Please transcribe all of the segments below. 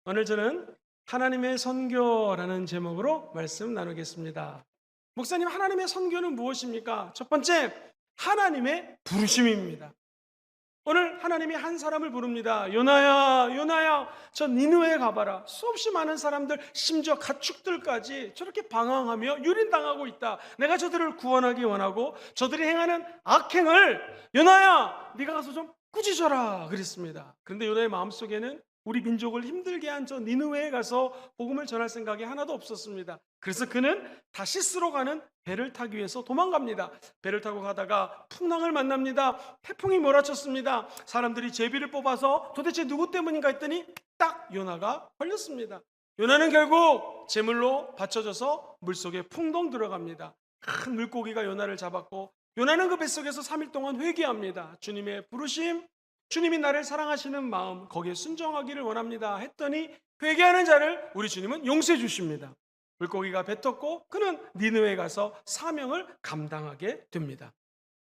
오늘 저는 하나님의 선교라는 제목으로 말씀 나누겠습니다. 목사님, 하나님의 선교는 무엇입니까? 첫 번째, 하나님의 부르심입니다. 오늘 하나님이 한 사람을 부릅니다. 요나야, 요나야, 저 니느웨에 가봐라. 수없이 많은 사람들, 심지어 가축들까지 저렇게 방황하며 유린당하고 있다. 내가 저들을 구원하기 원하고 저들이 행하는 악행을 요나야, 네가 가서 좀 꾸짖어라 그랬습니다. 그런데 요나의 마음속에는 우리 민족을 힘들게 한 저 니느웨에 가서 복음을 전할 생각이 하나도 없었습니다. 그래서 그는 다시스로 가는 배를 타기 위해서 도망갑니다. 배를 타고 가다가 풍랑을 만납니다. 태풍이 몰아쳤습니다. 사람들이 제비를 뽑아서 도대체 누구 때문인가 했더니 딱 요나가 걸렸습니다. 요나는 결국 제물로 바쳐져서 물속에 풍덩 들어갑니다. 큰 물고기가 요나를 잡았고 요나는 그 뱃속에서 3일 동안 회개합니다. 주님의 부르심, 주님이 나를 사랑하시는 마음, 거기에 순종하기를 원합니다 했더니 회개하는 자를 우리 주님은 용서해 주십니다. 물고기가 뱉었고 그는 니느웨에 가서 사명을 감당하게 됩니다.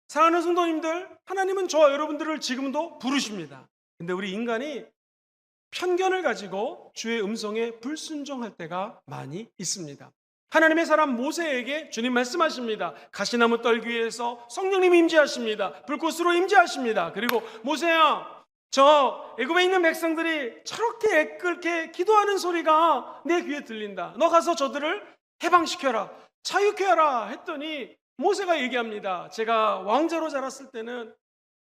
사랑하는 성도님들, 하나님은 저와 여러분들을 지금도 부르십니다. 근데 우리 인간이 편견을 가지고 주의 음성에 불순종할 때가 많이 있습니다. 하나님의 사람 모세에게 주님 말씀하십니다. 가시나무 떨기 위해서 성령님이 임재하십니다. 불꽃으로 임재하십니다. 그리고 모세야, 저 애굽에 있는 백성들이 저렇게 애끓게 기도하는 소리가 내 귀에 들린다. 너 가서 저들을 해방시켜라, 자유케 하라 했더니 모세가 얘기합니다. 제가 왕자로 자랐을 때는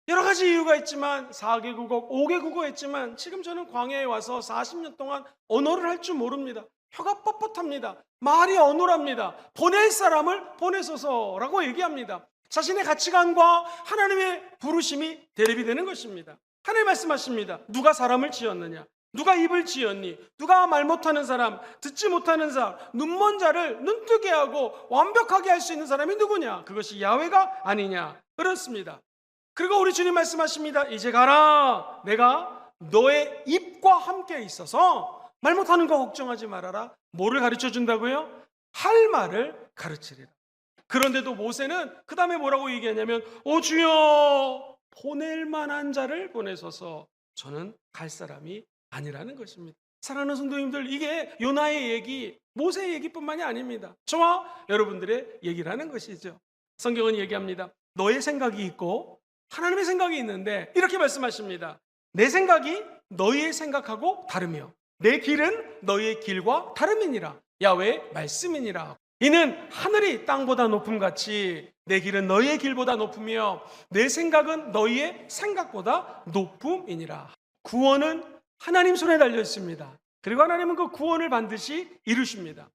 여러 가지 이유가 있지만 4개 국어, 5개 국어 했지만 지금 저는 광야에 와서 40년 동안 언어를 할 줄 모릅니다. 혀가 뻣뻣합니다. 말이 어눌합니다. 보낼 사람을 보내소서라고 얘기합니다. 자신의 가치관과 하나님의 부르심이 대립이 되는 것입니다. 하나님 말씀하십니다. 누가 사람을 지었느냐? 누가 입을 지었니? 누가 말 못하는 사람, 듣지 못하는 사람, 눈먼 자를 눈뜨게 하고 완벽하게 할 수 있는 사람이 누구냐? 그것이 야훼가 아니냐? 그렇습니다. 그리고 우리 주님 말씀하십니다. 이제 가라. 내가 너의 입과 함께 있어서 말 못하는 거 걱정하지 말아라. 뭐를 가르쳐 준다고요? 할 말을 가르치리라. 그런데도 모세는 그 다음에 뭐라고 얘기하냐면 오 주여, 보낼 만한 자를 보내소서. 저는 갈 사람이 아니라는 것입니다. 사랑하는 성도님들, 이게 요나의 얘기, 모세의 얘기뿐만이 아닙니다. 저와 여러분들의 얘기라는 것이죠. 성경은 얘기합니다. 너의 생각이 있고 하나님의 생각이 있는데 이렇게 말씀하십니다. 내 생각이 너희의 생각하고 다르며 내 길은 너희의 길과 다름이니라. 야훼의 말씀이니라. 이는 하늘이 땅보다 높음같이 내 길은 너희의 길보다 높으며 내 생각은 너희의 생각보다 높음이니라. 구원은 하나님 손에 달려 있습니다. 그리고 하나님은 그 구원을 반드시 이루십니다.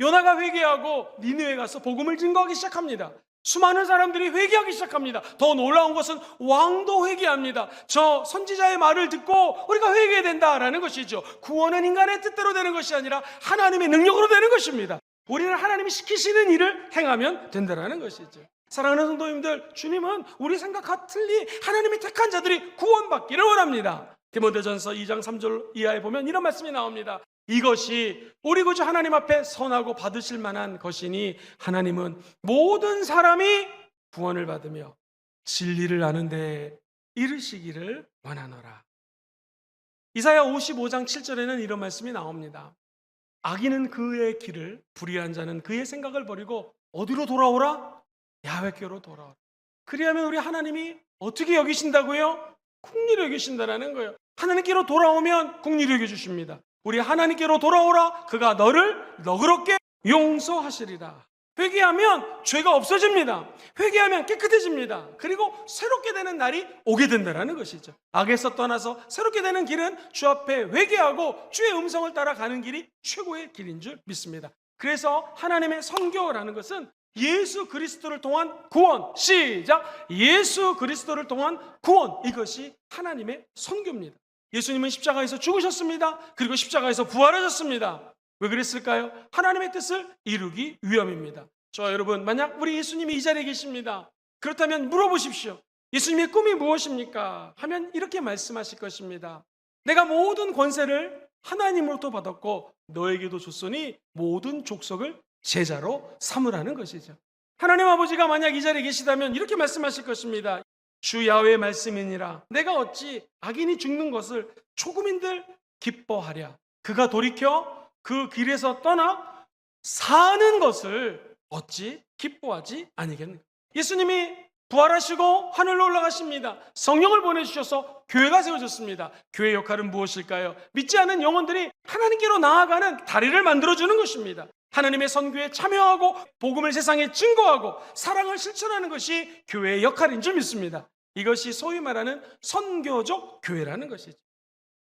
요나가 회개하고 니느웨에 가서 복음을 증거하기 시작합니다. 수많은 사람들이 회개하기 시작합니다. 더 놀라운 것은 왕도 회개합니다. 저 선지자의 말을 듣고 우리가 회개해야 된다라는 것이죠. 구원은 인간의 뜻대로 되는 것이 아니라 하나님의 능력으로 되는 것입니다. 우리는 하나님이 시키시는 일을 행하면 된다라는 것이죠. 사랑하는 성도님들, 주님은 우리 생각과 틀리 하나님이 택한 자들이 구원받기를 원합니다. 디모데전서 2장 3절 이하에 보면 이런 말씀이 나옵니다. 이것이 우리 구주 하나님 앞에 선하고 받으실 만한 것이니 하나님은 모든 사람이 구원을 받으며 진리를 아는 데 이르시기를 원하노라. 이사야 55장 7절에는 이런 말씀이 나옵니다. 악인은 그의 길을, 불의한 자는 그의 생각을 버리고 어디로 돌아오라? 야훼께로 돌아오라. 그리하면 우리 하나님이 어떻게 여기신다고요? 긍휼히 여기신다라는 거예요. 하나님께로 돌아오면 긍휼히 여겨주십니다. 우리 하나님께로 돌아오라. 그가 너를 너그럽게 용서하시리라. 회개하면 죄가 없어집니다. 회개하면 깨끗해집니다. 그리고 새롭게 되는 날이 오게 된다는 것이죠. 악에서 떠나서 새롭게 되는 길은 주 앞에 회개하고 주의 음성을 따라가는 길이 최고의 길인 줄 믿습니다. 그래서 하나님의 선교라는 것은 예수 그리스도를 통한 구원, 시작! 예수 그리스도를 통한 구원, 이것이 하나님의 선교입니다. 예수님은 십자가에서 죽으셨습니다. 그리고 십자가에서 부활하셨습니다. 왜 그랬을까요? 하나님의 뜻을 이루기 위함입니다. 저 여러분, 만약 우리 예수님이 이 자리에 계십니다. 그렇다면 물어보십시오. 예수님의 꿈이 무엇입니까? 하면 이렇게 말씀하실 것입니다. 내가 모든 권세를 하나님으로부터 받았고 너에게도 줬으니 모든 족속을 제자로 삼으라는 것이죠. 하나님 아버지가 만약 이 자리에 계시다면 이렇게 말씀하실 것입니다. 주 야훼의 말씀이니라. 내가 어찌 악인이 죽는 것을 조금인들 기뻐하랴. 그가 돌이켜 그 길에서 떠나 사는 것을 어찌 기뻐하지 아니겠는가? 예수님이 부활하시고 하늘로 올라가십니다. 성령을 보내주셔서 교회가 세워졌습니다. 교회의 역할은 무엇일까요? 믿지 않는 영혼들이 하나님께로 나아가는 다리를 만들어주는 것입니다. 하나님의 선교에 참여하고 복음을 세상에 증거하고 사랑을 실천하는 것이 교회의 역할인 줄 믿습니다. 이것이 소위 말하는 선교적 교회라는 것이죠.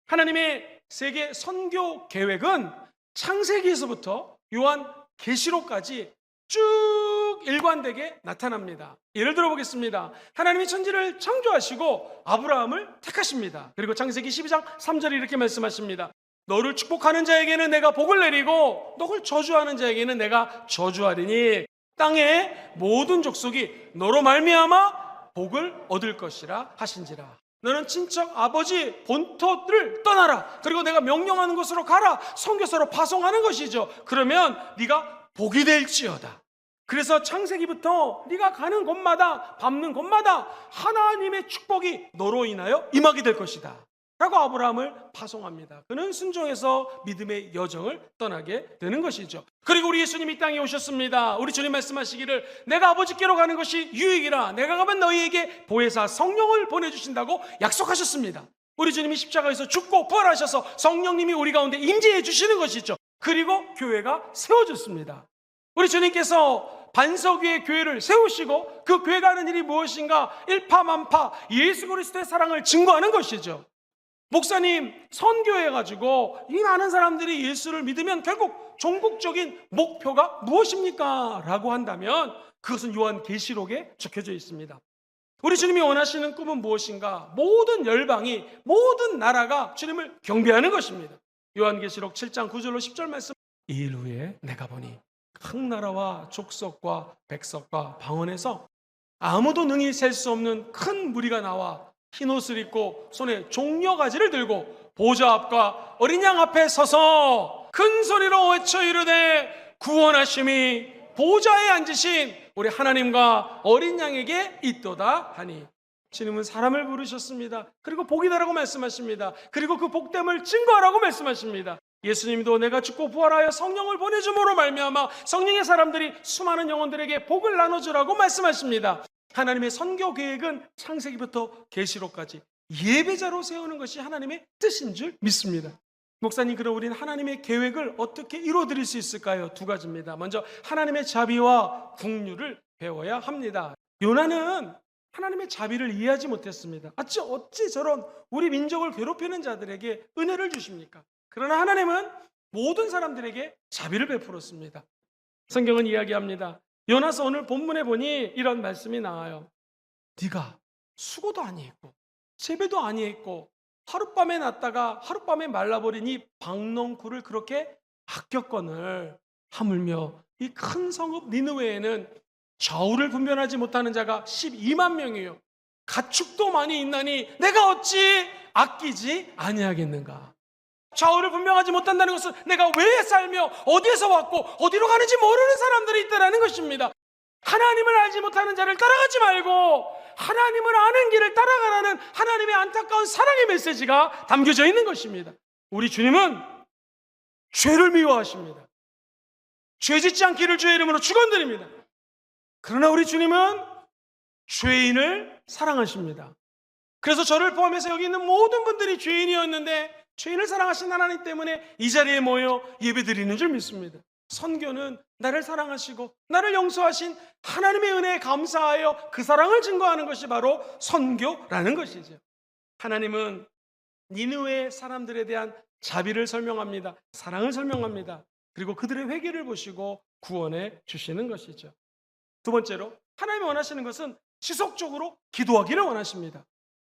하나님의 세계 선교 계획은 창세기에서부터 요한 계시록까지 쭉 일관되게 나타납니다. 예를 들어 보겠습니다. 하나님이 천지를 창조하시고 아브라함을 택하십니다. 그리고 창세기 12장 3절에 이렇게 말씀하십니다. 너를 축복하는 자에게는 내가 복을 내리고 너를 저주하는 자에게는 내가 저주하리니 땅의 모든 족속이 너로 말미암아 복을 얻을 것이라 하신지라. 너는 친척 아버지 본토를 떠나라. 그리고 내가 명령하는 곳으로 가라. 선교사로 파송하는 것이죠. 그러면 네가 복이 될지어다. 그래서 창세기부터 네가 가는 곳마다 밟는 곳마다 하나님의 축복이 너로 인하여 임하게 될 것이다 라고 아브라함을 파송합니다. 그는 순종해서 믿음의 여정을 떠나게 되는 것이죠. 그리고 우리 예수님이 이 땅에 오셨습니다. 우리 주님 말씀하시기를 내가 아버지께로 가는 것이 유익이라 내가 가면 너희에게 보혜사 성령을 보내주신다고 약속하셨습니다. 우리 주님이 십자가에서 죽고 부활하셔서 성령님이 우리 가운데 임재해 주시는 것이죠. 그리고 교회가 세워졌습니다. 우리 주님께서 반석 위에 교회를 세우시고 그 교회가 하는 일이 무엇인가? 일파만파 예수 그리스도의 사랑을 증거하는 것이죠. 목사님 선교해가지고 이 많은 사람들이 예수를 믿으면 결국 종국적인 목표가 무엇입니까? 라고 한다면 그것은 요한 계시록에 적혀져 있습니다. 우리 주님이 원하시는 꿈은 무엇인가? 모든 열방이 모든 나라가 주님을 경배하는 것입니다. 요한계시록 7장 9절로 10절 말씀. 이 일 후에 내가 보니 각 나라와 족속과 백석과 방언에서 아무도 능히 셀 수 없는 큰 무리가 나와 흰 옷을 입고 손에 종려가지를 들고 보좌 앞과 어린 양 앞에 서서 큰 소리로 외쳐 이르되 구원하심이 보좌에 앉으신 우리 하나님과 어린 양에게 있도다 하니. 주님은 사람을 부르셨습니다. 그리고 복이다라고 말씀하십니다. 그리고 그 복됨을 증거하라고 말씀하십니다. 예수님도 내가 죽고 부활하여 성령을 보내줌으로 말미암아 성령의 사람들이 수많은 영혼들에게 복을 나눠주라고 말씀하십니다. 하나님의 선교 계획은 창세기부터 계시록까지 예배자로 세우는 것이 하나님의 뜻인 줄 믿습니다. 목사님, 그럼 우리는 하나님의 계획을 어떻게 이루어드릴 수 있을까요? 두 가지입니다. 먼저 하나님의 자비와 긍휼을 배워야 합니다. 요나는 하나님의 자비를 이해하지 못했습니다. 어찌 저런 우리 민족을 괴롭히는 자들에게 은혜를 주십니까? 그러나 하나님은 모든 사람들에게 자비를 베풀었습니다. 성경은 이야기합니다. 요나서 오늘 본문에 보니 이런 말씀이 나와요. 네가 수고도 아니했고 재배도 아니했고 하룻밤에 났다가 하룻밤에 말라버린 이 박농쿨을 그렇게 아꼈거늘 하물며 이 큰 성읍 니느웨에는 저울을 분별하지 못하는 자가 12만 명이에요. 가축도 많이 있나니 내가 어찌 아끼지 아니하겠는가. 좌우를 분명하지 못한다는 것은 내가 왜 살며 어디에서 왔고 어디로 가는지 모르는 사람들이 있다는 것입니다. 하나님을 알지 못하는 자를 따라가지 말고 하나님을 아는 길을 따라가라는 하나님의 안타까운 사랑의 메시지가 담겨져 있는 것입니다. 우리 주님은 죄를 미워하십니다. 죄짓지 않기를 주의 이름으로 축원드립니다. 그러나 우리 주님은 죄인을 사랑하십니다. 그래서 저를 포함해서 여기 있는 모든 분들이 죄인이었는데 죄인을 사랑하신 하나님 때문에 이 자리에 모여 예배드리는 줄 믿습니다. 선교는 나를 사랑하시고 나를 용서하신 하나님의 은혜에 감사하여 그 사랑을 증거하는 것이 바로 선교라는 것이죠. 하나님은 니느웨 사람들에 대한 자비를 설명합니다. 사랑을 설명합니다. 그리고 그들의 회개를 보시고 구원해 주시는 것이죠. 두 번째로 하나님이 원하시는 것은 지속적으로 기도하기를 원하십니다.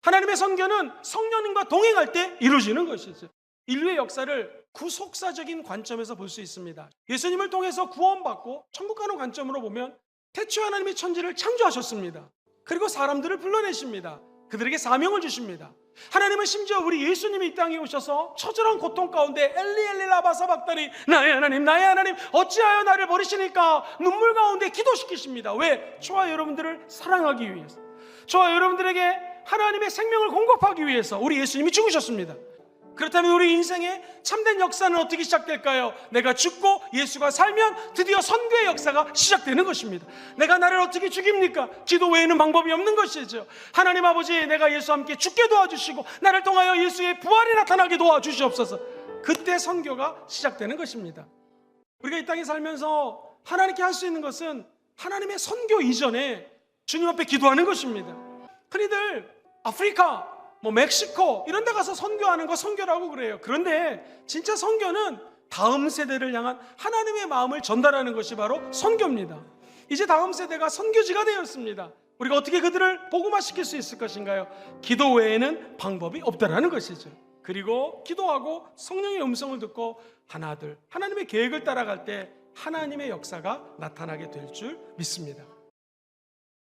하나님의 선교는 성령님과 동행할 때 이루어지는 것이죠. 인류의 역사를 구속사적인 관점에서 볼 수 있습니다. 예수님을 통해서 구원받고 천국 가는 관점으로 보면 태초에 하나님이 천지를 창조하셨습니다. 그리고 사람들을 불러내십니다. 그들에게 사명을 주십니다. 하나님은 심지어 우리 예수님이 이 땅에 오셔서 처절한 고통 가운데 엘리 라마 사박다니 나의 하나님 어찌하여 나를 버리시니까 눈물 가운데 기도시키십니다. 왜? 저와 여러분들을 사랑하기 위해서, 저와 여러분들에게 하나님의 생명을 공급하기 위해서 우리 예수님이 죽으셨습니다. 그렇다면 우리 인생의 참된 역사는 어떻게 시작될까요? 내가 죽고 예수가 살면 드디어 선교의 역사가 시작되는 것입니다. 내가 나를 어떻게 죽입니까? 기도 외에는 방법이 없는 것이죠. 하나님 아버지, 내가 예수와 함께 죽게 도와주시고 나를 통하여 예수의 부활이 나타나게 도와주시옵소서. 그때 선교가 시작되는 것입니다. 우리가 이 땅에 살면서 하나님께 할 수 있는 것은 하나님의 선교 이전에 주님 앞에 기도하는 것입니다. 흔히들 아프리카, 멕시코 이런 데 가서 선교하는 거 선교라고 그래요. 그런데 진짜 선교는 다음 세대를 향한 하나님의 마음을 전달하는 것이 바로 선교입니다. 이제 다음 세대가 선교지가 되었습니다. 우리가 어떻게 그들을 복음화시킬 수 있을 것인가요? 기도 외에는 방법이 없다라는 것이죠. 그리고 기도하고 성령의 음성을 듣고 하나둘 하나님의 계획을 따라갈 때 하나님의 역사가 나타나게 될 줄 믿습니다.